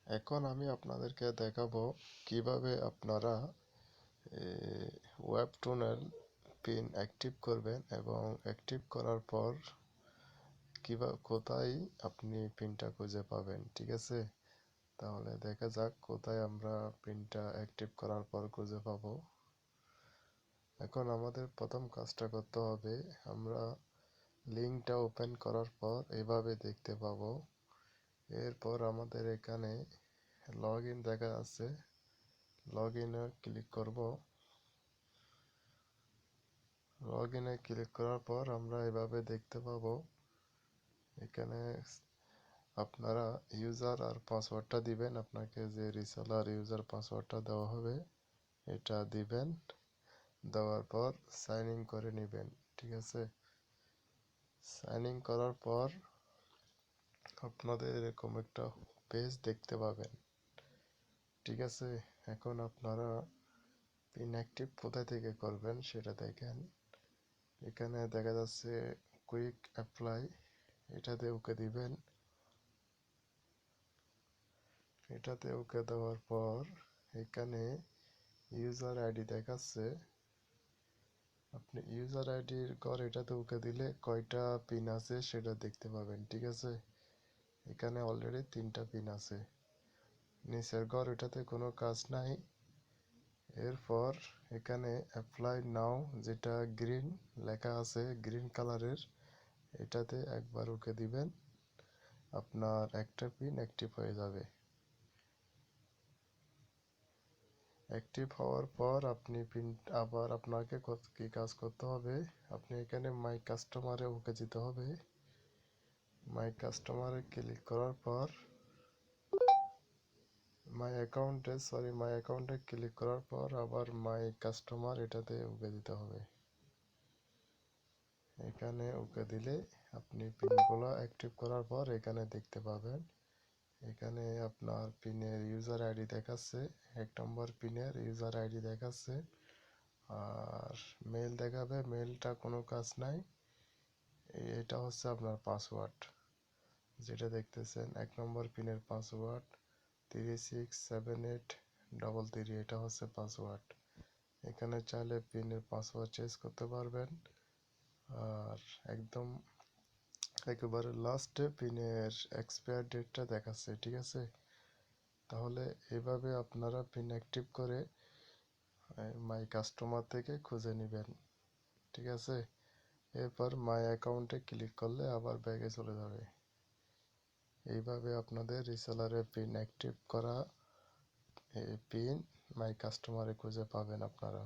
এখন আমি আপনাদেরকে দেখাবো কিভাবে আপনারা ওয়েবটুনের পিন অ্যাক্টিভ করবেন এবং অ্যাক্টিভ করার পর কোথায় আপনি পিনটা খুঁজে পাবেন। ঠিক আছে, তাহলে দেখা যাক কোথায় আমরা পিনটা অ্যাক্টিভ করার পর খুঁজে পাবো। এখন আমাদের প্রথম কাজটা করতে হবে, আমরা লিঙ্কটা ওপেন করার পর এভাবে দেখতে পাবো। এরপর আমাদের এখানে লগ ইন দেখা আছে, লগ ইনে ক্লিক করব। লগ ইনে ক্লিক করার পর আমরা এভাবে দেখতে পাবো, এখানে আপনারা ইউজার আর পাসওয়ার্ডটা দিবেন। আপনাকে যে রিসেলার ইউজার পাসওয়ার্ডটা দেওয়া হবে এটা দিবেন, দেওয়ার পর সাইন ইন করে নেবেন। ঠিক আছে, সাইন ইন করার পর আপনাদের এরকম একটা পেজ দেখতে পাবেন। ঠিক আছে, এখন আপনারা পিন অ্যাক্টিভ কোথা থেকে করবেন সেটা দেখেন। এখানে দেখা যাচ্ছে কুইক অ্যাপ্লাই, এটাতে ওকে দিবেন। এটাতে ওকে দেওয়ার পর এখানে ইউজার আইডি দেখাচ্ছে, আপনি ইউজার আইডির ঘর এটাতে ওকে দিলে কয়টা পিন আছে সেটা দেখতে পাবেন। ঠিক আছে, এখানে অলরেডি 3টা পিন আছে। নিচের ঘর এটাতে কোনো কাজ নাই। এরপর এখানে অ্যাপ্লাই নাও যেটা গ্রিন লেখা আছে, গ্রিন কালারের, এটাতে একবার ওকে দিবেন, আপনার একটা পিন অ্যাক্টিভ হয়ে যাবে। অ্যাক্টিভ হওয়ার পর আপনি পিন আবার আপনাকে কি কাজ করতে হবে, আপনি এখানে মাই কাস্টমারে ওকে যেতে হবে। মাই কাস্টমারে ক্লিক করার পর মাই অ্যাকাউন্টে ক্লিক করার পর আবার মাই কাস্টমার এটাতে ওকে দিতে হবে। এখানে ওকে দিলে আপনি পিনগুলো অ্যাক্টিভ করার পর এখানে দেখতে পাবেন, এখানে আপনার পিনের ইউজার আইডি দেখাচ্ছে, 1 নম্বর পিনের ইউজার আইডি দেখাচ্ছে, আর মেল দেখাবে, মেলটা কোনো কাজ নাই। এটা হচ্ছে আপনার পাসওয়ার্ড, যেটা দেখতেছেন 1 নম্বর পিনের পাসওয়ার্ড 367833, এটা হচ্ছে পাসওয়ার্ড। এখানে চাইলে পিনের পাসওয়ার্ড চেঞ্জ করতে পারবেন। আর একেবারে লাস্টে পিনের এক্সপায়ার ডেটটা দেখাচ্ছে। ঠিক আছে, তাহলে এভাবে আপনারা পিন অ্যাক্টিভ করে মাই কাস্টমার থেকে খুঁজে নেবেন। ঠিক আছে, এরপর মাই অ্যাকাউন্টে ক্লিক করলে আবার ব্যাগে চলে যাবে। এইভাবে আপনাদের রিসেলারে পিন অ্যাক্টিভ করা পিন মাই কাস্টমারে খুঁজে পাবেন আপনারা।